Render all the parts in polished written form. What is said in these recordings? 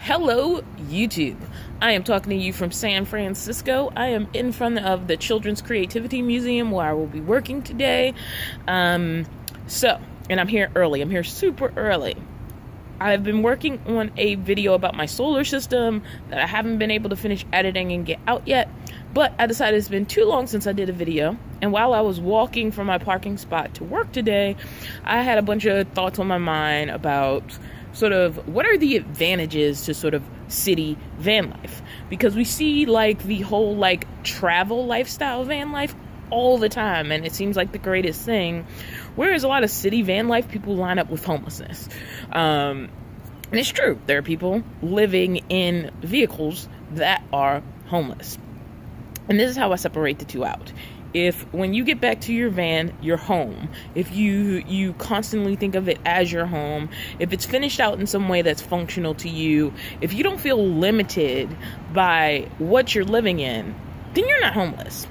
Hello, YouTube. I am talking to you from San Francisco. I am in front of the Children's Creativity Museum where I will be working today. And I'm here early. I'm here super early. I've been working on a video about my solar system that I haven't been able to finish editing and get out yet, but I decided it's been too long since I did a video. And while I was walking from my parking spot to work today, I had a bunch of thoughts on my mind about sort of what are the advantages to sort of city van life, because we see like the whole like travel lifestyle van life all the time and it seems like the greatest thing, whereas a lot of city van life people line up with homelessness. And it's true, there are people living in vehicles that are homeless, and this is how I separate the two out. If when you get back to your van, your home, if you constantly think of it as your home, if it's finished out in some way that's functional to you, if you don't feel limited by what you're living in, then you're not homeless.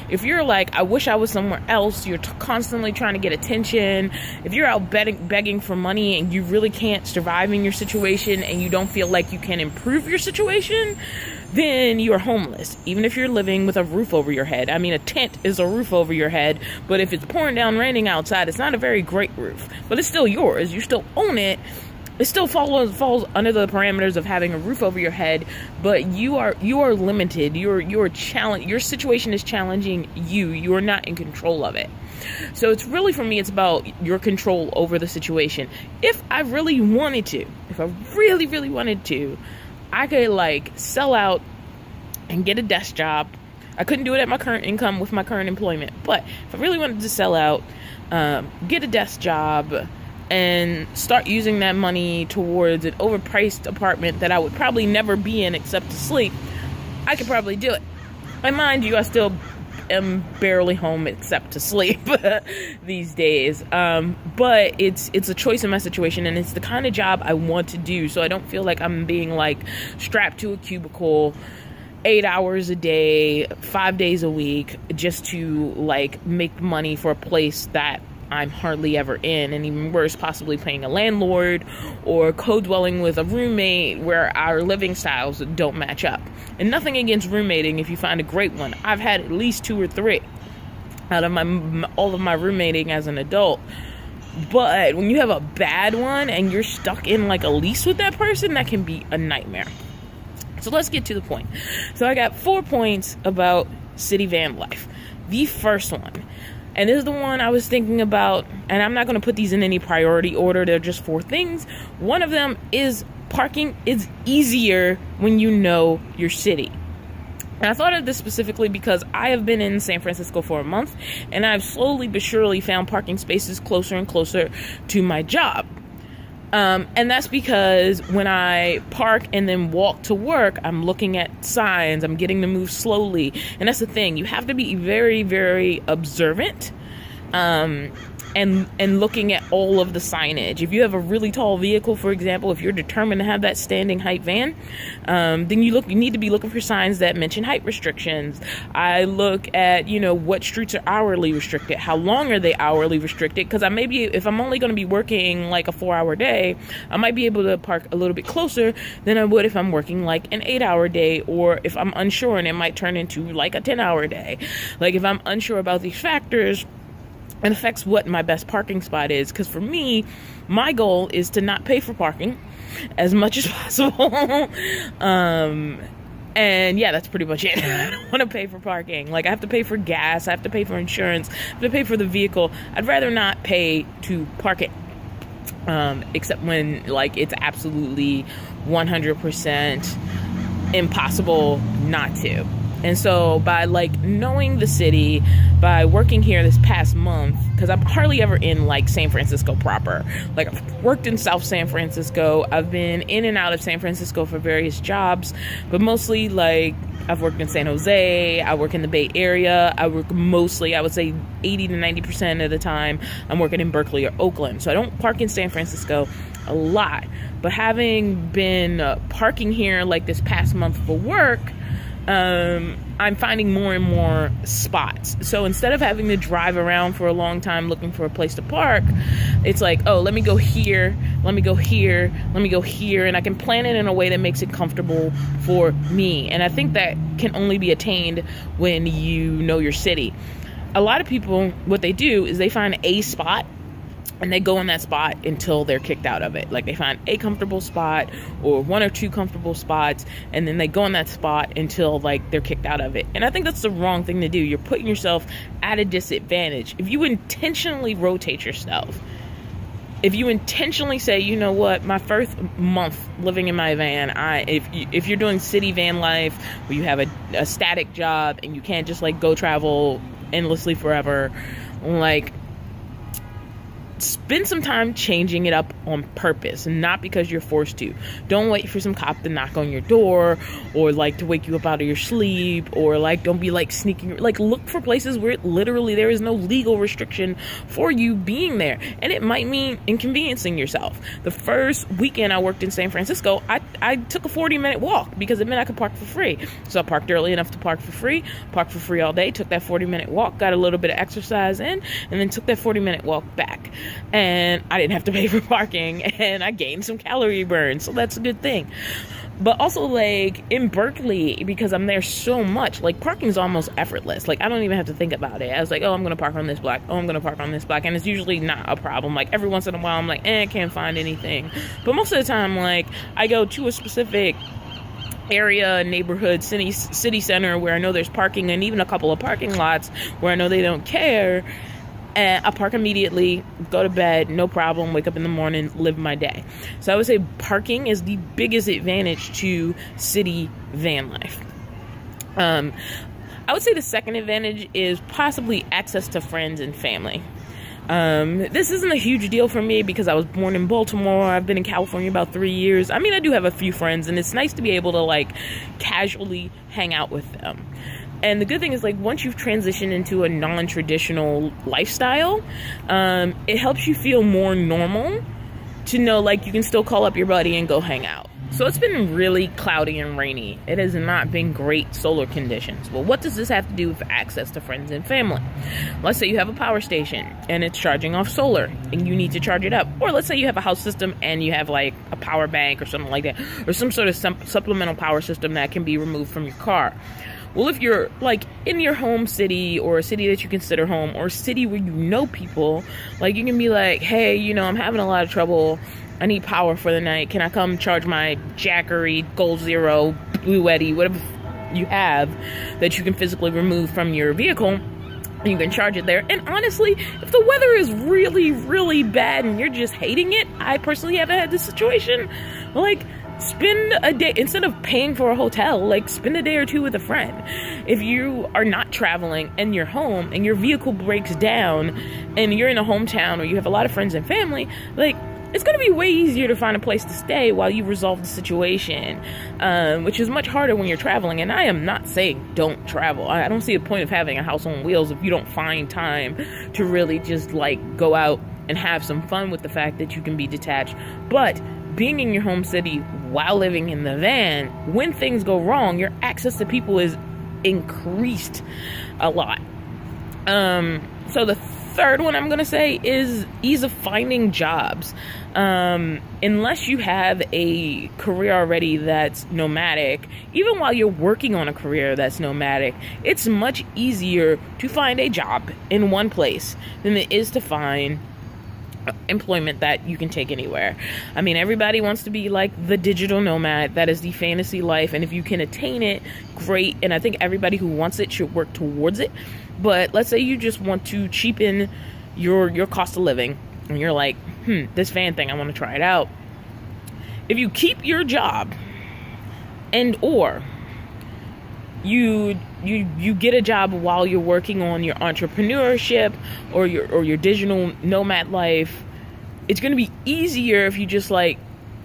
If you're like, I wish I was somewhere else, you're constantly trying to get attention, if you're out begging for money and you really can't survive in your situation and you don't feel like you can improve your situation, then you're homeless, even if you're living with a roof over your head. I mean, a tent is a roof over your head, but if it's pouring down raining outside, it's not a very great roof, but it's still yours. You still own it. It still falls under the parameters of having a roof over your head, but you are limited. Your situation is challenging you. You are not in control of it. So it's really, for me, it's about your control over the situation. If I really wanted to, if I really, really wanted to, I could like sell out and get a desk job. I couldn't do it at my current income with my current employment, but if I really wanted to sell out, get a desk job and start using that money towards an overpriced apartment that I would probably never be in except to sleep, I could probably do it. And mind you, I still am barely home except to sleep these days. But it's a choice in my situation, and it's the kind of job I want to do, so I don't feel like I'm being like strapped to a cubicle 8 hours a day, 5 days a week, just to like make money for a place that I'm hardly ever in, and even worse, possibly paying a landlord or co-dwelling with a roommate where our living styles don't match up. And nothing against roommating if you find a great one. I've had at least 2 or 3 out of all of my roommating as an adult. But when you have a bad one and you're stuck in like a lease with that person, that can be a nightmare. So let's get to the point. So I got 4 points about city van life. The first one, and this is the one I was thinking about, and I'm not going to put these in any priority order. They're just 4 things. One of them is parking is easier when you know your city. And I thought of this specifically because I have been in San Francisco for a month, and I've slowly but surely found parking spaces closer and closer to my job. And that's because when I park and then walk to work, I'm looking at signs, I'm getting to move slowly. And that's the thing, you have to be very, very observant and looking at all of the signage. If you have a really tall vehicle, for example, if you're determined to have that standing height van, then you need to be looking for signs that mention height restrictions. I look at, what streets are hourly restricted, how long are they hourly restricted, because if I'm only going to be working like a 4-hour day, I might be able to park a little bit closer than I would if I'm working like an 8-hour day, or if I'm unsure and it might turn into like a 10-hour day. Like if I'm unsure about these factors, it affects what my best parking spot is, because for me, my goal is to not pay for parking as much as possible. And yeah, that's pretty much it. I don't want to pay for parking. Like, I have to pay for gas, I have to pay for insurance, I have to pay for the vehicle. I'd rather not pay to park it, except when like it's absolutely 100% impossible not to. And so by like knowing the city, by working here this past month, because I'm hardly ever in like San Francisco proper. Like I've worked in South San Francisco, I've been in and out of San Francisco for various jobs, but mostly like I've worked in San Jose, I work in the Bay Area, I work mostly, I would say 80 to 90% of the time, I'm working in Berkeley or Oakland. So I don't park in San Francisco a lot, but having been parking here like this past month for work, I'm finding more and more spots. So instead of having to drive around for a long time looking for a place to park, it's like, oh, let me go here, let me go here, let me go here, and I can plan it in a way that makes it comfortable for me. And I think that can only be attained when you know your city. A lot of people, what they do is they find a spot and they go in that spot until they're kicked out of it. Like, they find a comfortable spot or one or two comfortable spots, and then they go in that spot until, like, they're kicked out of it. And I think that's the wrong thing to do. You're putting yourself at a disadvantage. If you intentionally rotate yourself, if you intentionally say, you know what, my first month living in my van, if you're doing city van life where you have a static job and you can't just, like, go travel endlessly forever, like, spend some time changing it up on purpose, not because you're forced to. Don't wait for some cop to knock on your door, or like to wake you up out of your sleep, or like don't be like sneaking. Like, look for places where literally there is no legal restriction for you being there, and it might mean inconveniencing yourself. The first weekend I worked in San Francisco, I took a 40-minute walk because it meant I could park for free. So I parked early enough to park for free all day, took that 40-minute walk, got a little bit of exercise in, and then took that 40-minute walk back. And I didn't have to pay for parking, and I gained some calorie burn, so that's a good thing. But also, like, in Berkeley, because I'm there so much, like, parking is almost effortless. Like, I don't even have to think about it. I was like, oh, I'm going to park on this block. Oh, I'm going to park on this block. And it's usually not a problem. Like, every once in a while, I'm like, I can't find anything. But most of the time, like, I go to a specific area, neighborhood, city center where I know there's parking, and even a couple of parking lots where I know they don't care. And I park immediately, go to bed, no problem, wake up in the morning, live my day. So I would say parking is the biggest advantage to city van life. I would say the second advantage is possibly access to friends and family. This isn't a huge deal for me because I was born in Baltimore. I've been in California about 3 years. I mean, I do have a few friends, and it's nice to be able to, like, casually hang out with them. And the good thing is, like, once you've transitioned into a non-traditional lifestyle, it helps you feel more normal to know, like, you can still call up your buddy and go hang out. So it's been really cloudy and rainy. It has not been great solar conditions. Well, what does this have to do with access to friends and family? Let's say you have a power station and it's charging off solar and you need to charge it up. Or let's say you have a house system and you have, like, a power bank or something like that, or some sort of supplemental power system that can be removed from your car. Well, if you're, like, in your home city, or a city that you consider home, or a city where you know people, like, you can be like, hey, you know, I'm having a lot of trouble. I need power for the night. Can I come charge my Jackery, Gold Zero, Blue Eddy, whatever you have that you can physically remove from your vehicle? You can charge it there. And honestly, if the weather is really, really bad and you're just hating it, I personally haven't had this situation, like, spend a day, instead of paying for a hotel, like, spend a day or two with a friend. If you are not traveling and you're home and your vehicle breaks down and you're in a hometown or you have a lot of friends and family, like, it's going to be way easier to find a place to stay while you resolve the situation, which is much harder when you're traveling. And I am not saying don't travel. I don't see a point of having a house on wheels if you don't find time to really just, like, go out and have some fun with the fact that you can be detached. But being in your home city while living in the van, when things go wrong, your access to people is increased a lot. So the third one I'm going to say is ease of finding jobs. Unless you have a career already that's nomadic, even while you're working on a career that's nomadic, it's much easier to find a job in one place than it is to find employment that you can take anywhere. I mean, everybody wants to be like the digital nomad. That is the fantasy life, and if you can attain it, great. And I think everybody who wants it should work towards it. But let's say you just want to cheapen your cost of living, and you're like, this van thing, I want to try it out. If you keep your job, and or you get a job while you're working on your entrepreneurship or your digital nomad life, it's going to be easier if you just, like,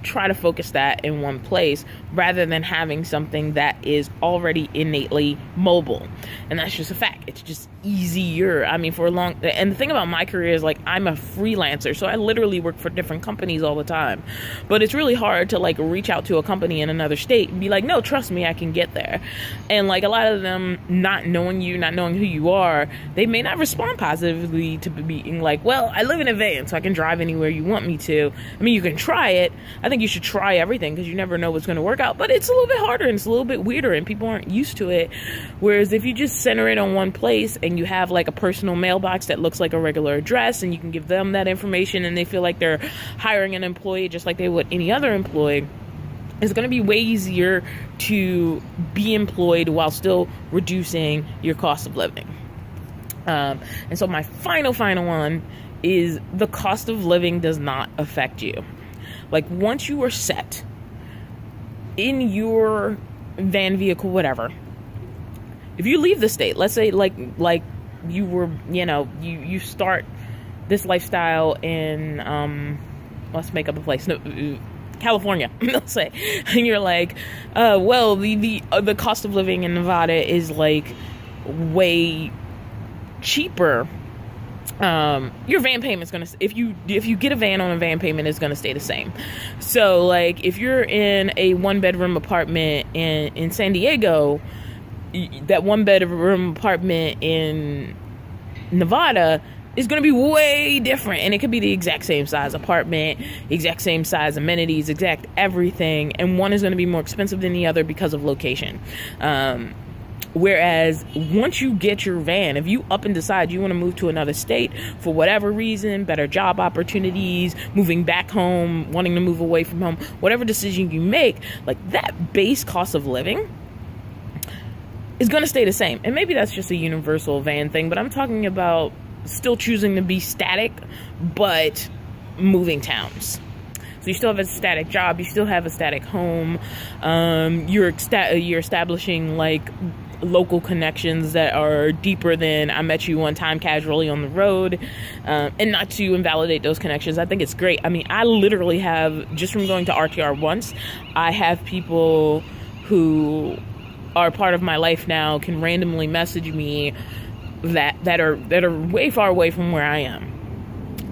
try to focus that in one place rather than having something that is already innately mobile. And that's just a fact. It's just easier. I mean, and the thing about my career is like, I'm a freelancer, so I literally work for different companies all the time. But it's really hard to like reach out to a company in another state and be like, no, trust me, I can get there. And like a lot of them, not knowing you, not knowing who you are, they may not respond positively to being like, well, I live in a van, so I can drive anywhere you want me to. I mean, you can try it. I think you should try everything because you never know what's going to work out. But it's a little bit harder and it's a little bit weirder and people aren't used to it. Whereas if you just center it on one place and you have like a personal mailbox that looks like a regular address and you can give them that information and they feel like they're hiring an employee just like they would any other employee, it's going to be way easier to be employed while still reducing your cost of living. And so my final one is the cost of living does not affect you. Like once you are set in your van, vehicle, whatever, if you leave the state, let's say like you were, you start this lifestyle in, let's make up a place. No, California, let's say, and you're like, well, the cost of living in Nevada is like way cheaper. Your van payment's gonna, if you get a van on a van payment, is gonna stay the same. So like if you're in a 1-bedroom apartment in San Diego, that 1-bedroom apartment in Nevada is going to be way different, and it could be the exact same size apartment, exact same size amenities, exact everything, and one is going to be more expensive than the other because of location. Whereas once you get your van, if you up and decide you want to move to another state for whatever reason, better job opportunities, moving back home, wanting to move away from home, whatever decision you make, like that base cost of living is going to stay the same. And maybe that's just a universal van thing, but I'm talking about still choosing to be static, but moving towns. So you still have a static job, you still have a static home, you're establishing like local connections that are deeper than I met you one time casually on the road, and not to invalidate those connections. I think it's great. I mean, I literally have, just from going to RTR once, I have people who are part of my life now can randomly message me that are way far away from where I am.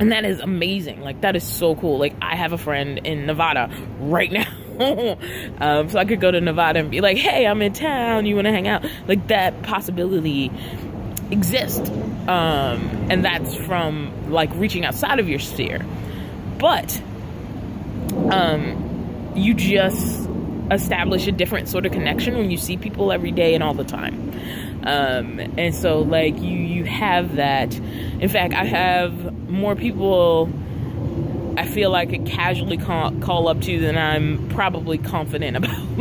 And that is amazing. Like, that is so cool. Like, I have a friend in Nevada right now. So I could go to Nevada and be like, hey, I'm in town, you want to hang out? Like, that possibility exists. And that's from, like, reaching outside of your sphere. But you just establish a different sort of connection when you see people every day and all the time. And so, like, you have that. In fact, I have more people I feel like I could casually call up to than I'm probably confident about.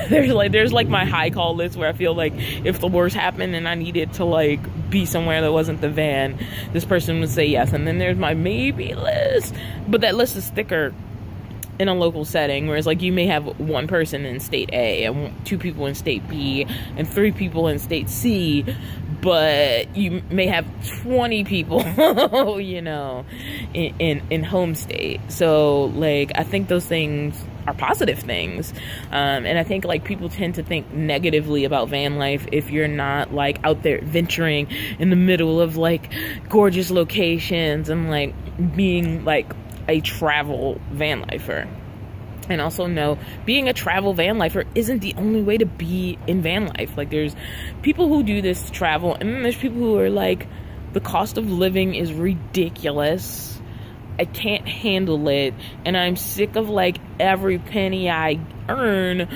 There's like my high call list where I feel like if the worst happened and I needed to like be somewhere that wasn't the van, this person would say yes. And then there's my maybe list, but that list is thicker in a local setting, whereas like you may have one person in state A and 2 people in state B and 3 people in state C, but you may have 20 people, you know, in home state. So like I think those things are positive things, and I think like people tend to think negatively about van life if you're not like out there venturing in the middle of like gorgeous locations and like being like a travel van lifer. And also know being a travel van lifer isn't the only way to be in van life. Like there's people who do this travel, and then there's people who are like, the cost of living is ridiculous, I can't handle it, and I'm sick of like every penny I earn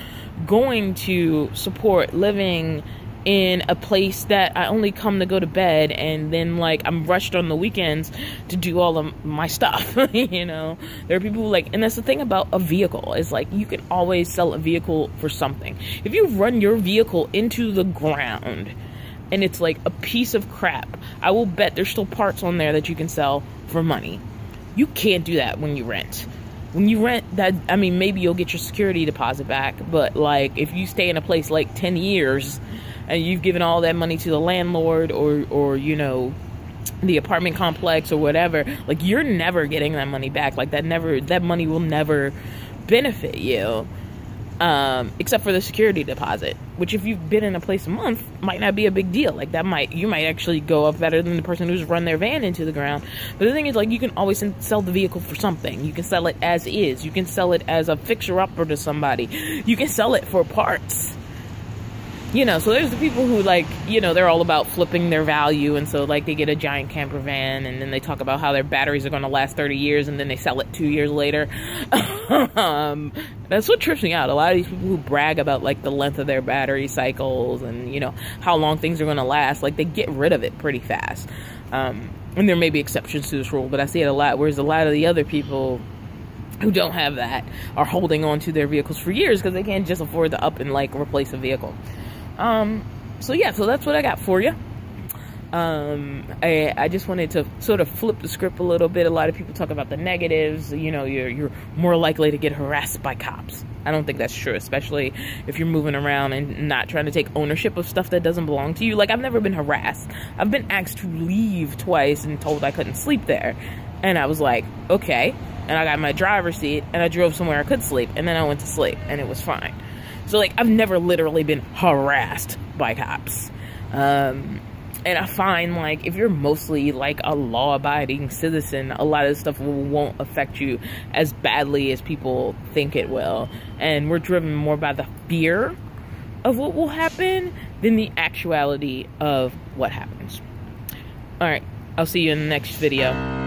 going to support living in a place that I only come to go to bed, and then like I'm rushed on the weekends to do all of my stuff. You know, there are people who like, and that's the thing about a vehicle, is like you can always sell a vehicle for something. If you run your vehicle into the ground and it's like a piece of crap, I will bet there's still parts on there that you can sell for money. You can't do that when you rent. When you rent, that, I mean, maybe you'll get your security deposit back, but like if you stay in a place like 10 years and you've given all that money to the landlord, or you know, the apartment complex or whatever, like, you're never getting that money back. Like, that money will never benefit you, except for the security deposit, which if you've been in a place a month might not be a big deal. Like, you might actually go up better than the person who's run their van into the ground. But the thing is, like, you can always sell the vehicle for something. You can sell it as is. You can sell it as a fixer-upper to somebody. You can sell it for parts. You know, so there's the people who, like, you know, they're all about flipping their value, and so, like, they get a giant camper van, and then they talk about how their batteries are going to last 30 years, and then they sell it 2 years later. That's what trips me out. A lot of these people who brag about, like, the length of their battery cycles and, you know, how long things are going to last, like, they get rid of it pretty fast. And there may be exceptions to this rule, but I see it a lot, whereas a lot of the other people who don't have that are holding on to their vehicles for years because they can't just afford to up and, like, replace a vehicle. So yeah, so that's what I got for you. I just wanted to sort of flip the script a little bit. A lot of people talk about the negatives. You know, you're more likely to get harassed by cops. I don't think that's true, especially if you're moving around and not trying to take ownership of stuff that doesn't belong to you. Like, I've never been harassed. I've been asked to leave twice and told I couldn't sleep there. And I was like, okay. And I got my driver's seat and I drove somewhere I could sleep, and then I went to sleep and it was fine. So, like, I've never literally been harassed by cops. And I find, like, if you're mostly, like, a law-abiding citizen, a lot of stuff won't affect you as badly as people think it will. And we're driven more by the fear of what will happen than the actuality of what happens. All right, I'll see you in the next video.